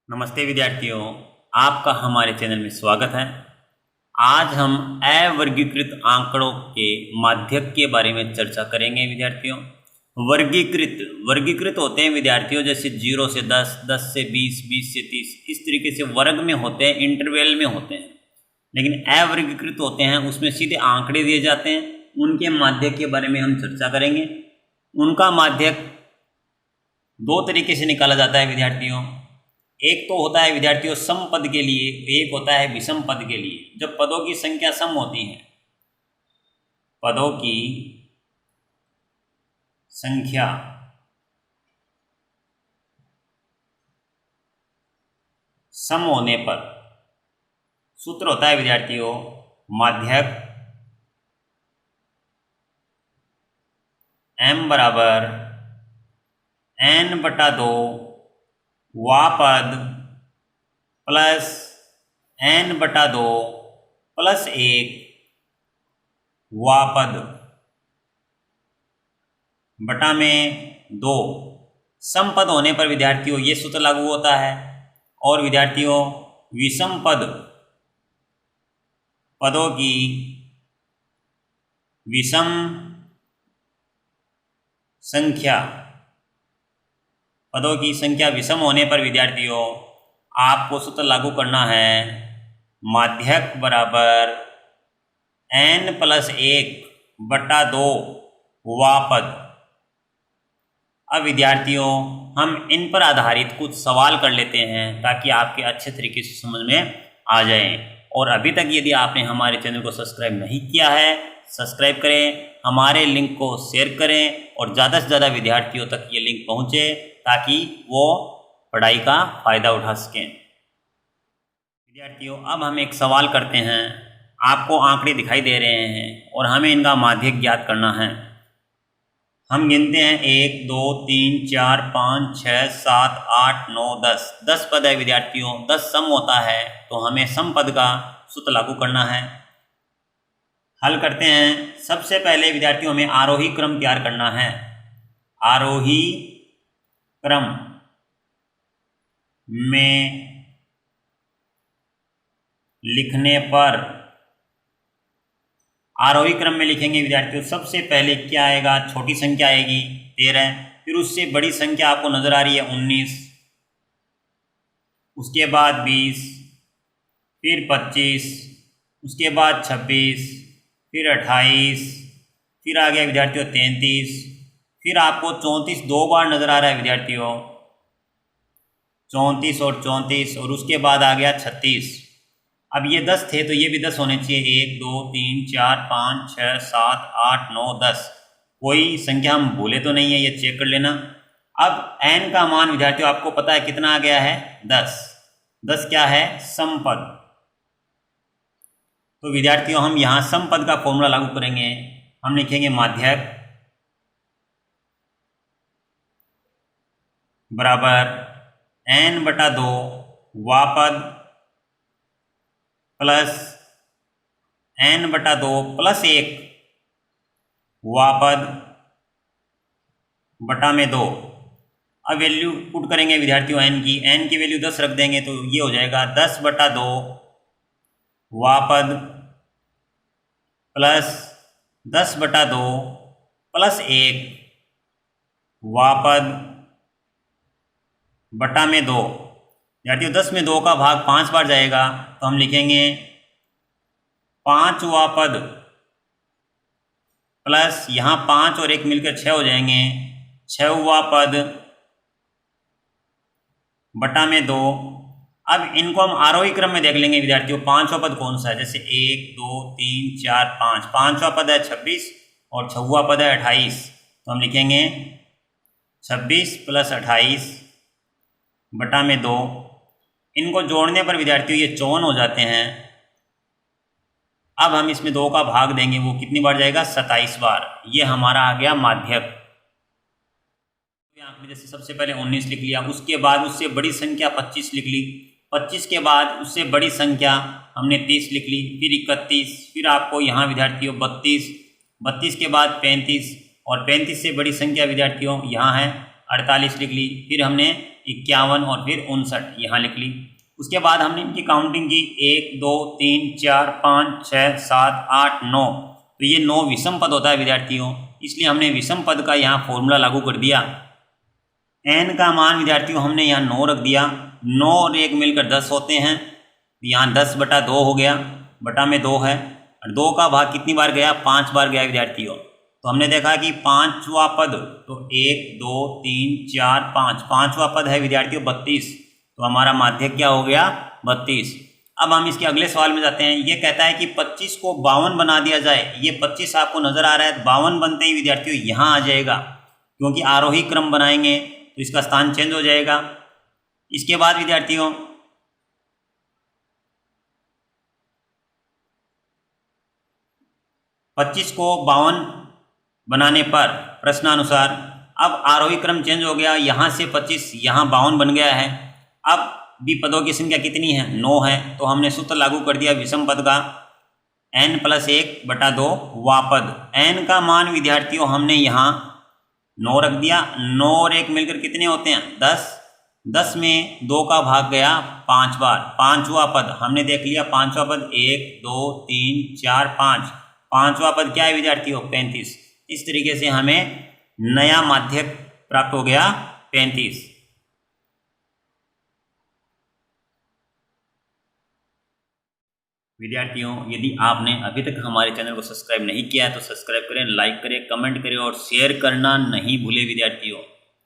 नमस्ते विद्यार्थियों, आपका हमारे चैनल में स्वागत है। आज हम अवर्गीकृत आंकड़ों के माध्यक के बारे में चर्चा करेंगे। विद्यार्थियों, वर्गीकृत होते हैं विद्यार्थियों, जैसे 0 से 10, 10 से 20, 20 से 30, इस तरीके से वर्ग में होते हैं, इंटरवल में होते हैं। लेकिन अवर्गीकृत होते हैं, उसमें सीधे आंकड़े दिए जाते हैं। उनके माध्यक के बारे में हम चर्चा करेंगे। उनका माध्यक दो तरीके से निकाला जाता है विद्यार्थियों। एक तो होता है विद्यार्थियों सम पद के लिए, एक होता है विषम पद के लिए। जब पदों की संख्या सम होती है, पदों की संख्या सम होने पर सूत्र होता है विद्यार्थियों माध्यक m बराबर n/2 वा पद प्लस n/2 प्लस 1 वा पद बटा में 2। सम पद होने पर विद्यार्थियों ये सूत्र लागू होता है। और विद्यार्थियों विषम पदों की विषम संख्या, पदों की संख्या विषम होने पर विद्यार्थियों आपको सूत्र लागू करना है माध्यक बराबर n+1/2 वा पद। अब विद्यार्थियों हम इन पर आधारित कुछ सवाल कर लेते हैं ताकि आपके अच्छे तरीके से समझ में आ जाए। और अभी तक यदि आपने हमारे चैनल को सब्सक्राइब नहीं किया है, सब्सक्राइब करें, हमारे लिंक को शेयर करें और ज़्यादा से ज़्यादा विद्यार्थियों तक ये लिंक पहुँचे ताकि वो पढ़ाई का फ़ायदा उठा सकें। विद्यार्थियों अब हम एक सवाल करते हैं। आपको आंकड़े दिखाई दे रहे हैं और हमें इनका माध्यक ज्ञात करना है। हम गिनते हैं 1, 2, 3, 4, 5, 6, 7, 8, 9, 10। 10 पद है विद्यार्थियों, 10 सम होता है, तो हमें सम पद का सूत्र लागू करना है। हल करते हैं। सबसे पहले विद्यार्थियों हमें आरोही क्रम तैयार करना है। आरोही क्रम में लिखने पर, आरोही क्रम में लिखेंगे विद्यार्थियों, सबसे पहले क्या आएगा, छोटी संख्या आएगी 13, फिर उससे बड़ी संख्या आपको नजर आ रही है 19, उसके बाद 20, फिर 25, उसके बाद 26, फिर 28, फिर आ गया विद्यार्थियों 33, फिर आपको 34 दो बार नजर आ रहा है विद्यार्थियों, 34 और 34, और उसके बाद आ गया 36। अब ये 10 थे तो ये भी 10 होने चाहिए, 1, 2, 3, 4, 5, 6, 7, 8, 9, 10। कोई संख्या हम भूले तो नहीं है, ये चेक कर लेना। अब n का मान विद्यार्थियों आपको पता है कितना आ गया है, 10। 10 क्या है, सम पद। तो विद्यार्थियों हम यहाँ सम पद का फॉर्मूला लागू करेंगे। हम लिखेंगे माध्यक बराबर n/2 वा पद प्लस n/2 प्लस 1 वा पद बटा में 2। अब वैल्यू पुट करेंगे विद्यार्थियों n की वैल्यू 10 रख देंगे तो ये हो जाएगा 10/2 वा पद प्लस 10/2 प्लस 1 वा पद बटा में 2। विद्यार्थियों 10 में 2 का भाग 5 बार जाएगा तो हम लिखेंगे 5 वा पद प्लस यहाँ 5 और 1 मिलकर 6 हो जाएंगे, 6 वा पद बटा में 2। अब इनको हम आरोही क्रम में देख लेंगे विद्यार्थियों, 5वां पद कौन सा है, जैसे 1, 2, 3, 4, 5। 5वां पद है 26 और 6वां पद है 28, तो हम लिखेंगे 26 प्लस 28 बटा में 2। इनको जोड़ने पर विद्यार्थियों ये 54 हो जाते हैं। अब हम इसमें 2 का भाग देंगे, वो कितनी बार जाएगा, 27 बार। ये हमारा आ गया माध्यक। यहाँ पे जैसे सबसे पहले 19 लिख लिया, उसके बाद उससे बड़ी संख्या 25 लिख ली, 25 के बाद उससे बड़ी संख्या हमने 30 लिख ली, फिर 31, फिर आपको यहाँ विद्यार्थियों 32, 32 के बाद 35, और 35 से बड़ी संख्या विद्यार्थियों यहाँ है 48 लिख ली। फिर हमने 51 और फिर 59 यहाँ लिख ली। उसके बाद हमने इनकी काउंटिंग की 1 2 3 4 5 6 7 8 9। तो ये 9 विषम पद होता है विद्यार्थियों, इसलिए हमने विषम पद का यहाँ फॉर्मूला लागू कर दिया। n का मान विद्यार्थियों हमने यहाँ 9 रख दिया। 9 और 1 मिलकर 10 होते हैं। यहाँ 10/2 हो गया, बटा में 2 है और 2 का भाग कितनी बार गया? 5 बार गया विद्यार्थियों। तो हमने देखा कि पांचवा पद, तो 1 2 3 4 5, पांचवा पद है विद्यार्थियों 32। तो हमारा माध्यक क्या हो गया? 32। अब हम इसके अगले सवाल में जाते हैं। ये कहता है कि 25 को 52 बना दिया जाए। ये 25 आपको नजर आ रहा है, 52 बनते ही विद्यार्थियों यहाँ आ जाएगा, क्योंकि आरोही क्रम बनाएंगे तो इसका स्थान चेंज हो जाएगा। इसके बाद विद्यार्थियों 25 को 52 बनाने पर प्रश्नानुसार अब आरोही क्रम चेंज हो गया, यहाँ से 25 यहाँ 52 बन गया है। अब भी पदों की संख्या कितनी है? 9 है। तो हमने सूत्र लागू कर दिया विषम पद का, n + 1/2 वा पद। n का मान विद्यार्थियों हमने यहाँ 9 रख दिया। 9 और 1 मिलकर कितने होते हैं? 10। 10 में 2 का भाग गया 5 बार। पांचवा पद हमने देख लिया, पांचवा पद 1 2 3 4 5, पांचवा पद क्या है विद्यार्थियों? 35। इस तरीके से हमें नया माध्यक प्राप्त हो गया 35। विद्यार्थियों यदि आपने अभी तक हमारे चैनल को सब्सक्राइब नहीं किया है तो सब्सक्राइब करें, लाइक करें, कमेंट करें और शेयर करना नहीं भूलें विद्यार्थियों।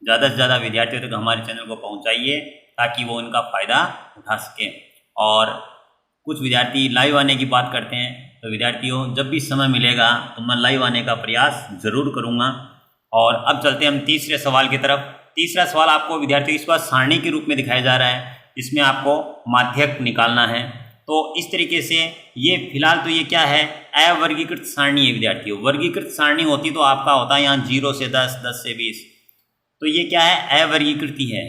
ज़्यादा से ज़्यादा विद्यार्थियों तक हमारे चैनल को पहुंचाइए ताकि वो इनका फ़ायदा उठा सकें। और कुछ विद्यार्थी लाइव आने की बात करते हैं, तो विद्यार्थियों जब भी समय मिलेगा तो मैं लाइव आने का प्रयास ज़रूर करूँगा। और अब चलते हैं हम तीसरे सवाल की तरफ। तीसरा सवाल आपको विद्यार्थियों इस बार सारणी के रूप में दिखाया जा रहा है, जिसमें आपको माध्यक निकालना है। तो इस तरीके से ये फिलहाल तो ये क्या है? अवर्गीकृत सारणी है विद्यार्थियों। वर्गीकृत सारणी होती तो आपका होता है यहाँ 0 से 10, 10 से 20। तो ये क्या है? अवर्गीकृति है।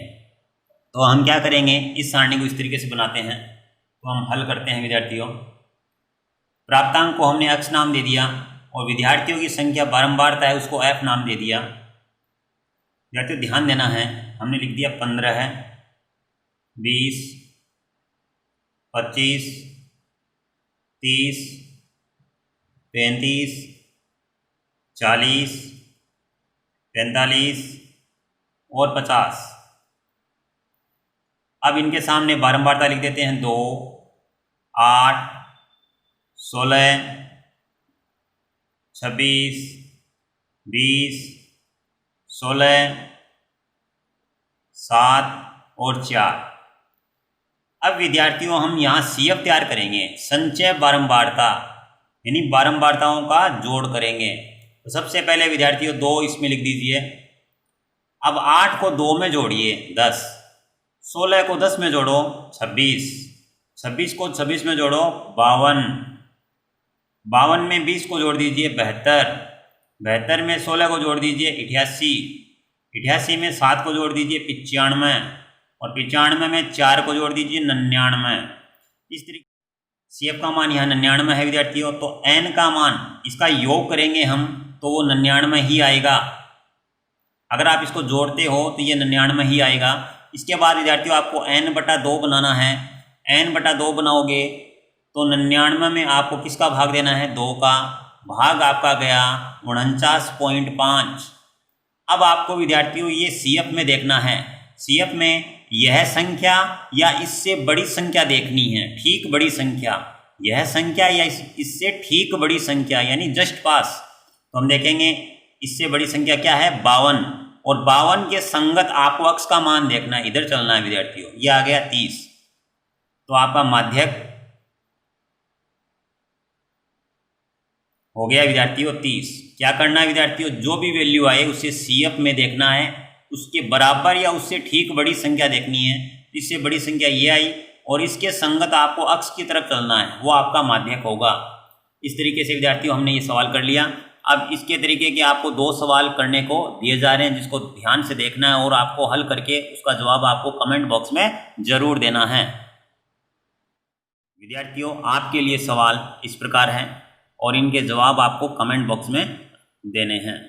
तो हम क्या करेंगे? इस सारणी को इस तरीके से बनाते हैं। तो हम हल करते हैं विद्यार्थियों। प्राप्तांक को हमने x नाम दे दिया और विद्यार्थियों की संख्या बारंबारता है उसको f नाम दे दिया। विद्यार्थियों ध्यान देना है, हमने लिख दिया 15 है, 20, 25, 30, 35, 40, 45 और 50। अब इनके सामने बारंबारता लिख देते हैं 2, 8, 16, 26, 20, 16, 7 और 4। अब विद्यार्थियों हम यहाँ CF तैयार करेंगे, संचय बारंबारता, यानी बारंबारताओं का जोड़ करेंगे। तो सबसे पहले विद्यार्थियों 2 इसमें लिख दीजिए। अब 8 को 2 में जोड़िए 10, 16 को 10 में जोड़ो 26, 26 को 26 में जोड़ो 52, 52 में 20 को जोड़ दीजिए 72, 72 में 16 को जोड़ दीजिए 88, 88 में 7 को जोड़ दीजिए 95 और 95 में 4 को जोड़ दीजिए 99। इस तरीके CF का मान यहाँ 99 है विद्यार्थियों। तो n का मान इसका योग करेंगे हम तो वो 99 ही आएगा। अगर आप इसको जोड़ते हो तो ये 99 ही आएगा। इसके बाद विद्यार्थियों आपको n/2 बनाना है। n/2 बनाओगे तो 99 में आपको किसका भाग देना है? 2 का। भाग आपका गया 49.5। अब आपको विद्यार्थियों ये CF में देखना है। CF में यह संख्या या इससे बड़ी संख्या देखनी है, ठीक बड़ी संख्या। यह संख्या या इससे ठीक बड़ी संख्या, यानी जस्ट पास। तो हम देखेंगे इससे बड़ी संख्या क्या है? 52। और 52 के संगत आपको अक्ष का मान देखना है, इधर चलना है विद्यार्थियों। ये आ गया 30। तो आपका माध्यक हो गया विद्यार्थियों 30। क्या करना है विद्यार्थियों? जो भी वैल्यू आए उसे CF में देखना है, उसके बराबर या उससे ठीक बड़ी संख्या देखनी है। इससे बड़ी संख्या ये आई और इसके संगत आपको अक्ष की तरफ चलना है, वो आपका माध्यक होगा। इस तरीके से विद्यार्थियों हमने ये सवाल कर लिया। अब इसके तरीके के आपको 2 सवाल करने को दिए जा रहे हैं, जिसको ध्यान से देखना है और आपको हल करके उसका जवाब आपको कमेंट बॉक्स में जरूर देना है। विद्यार्थियों आपके लिए सवाल इस प्रकार हैं और इनके जवाब आपको कमेंट बॉक्स में देने हैं।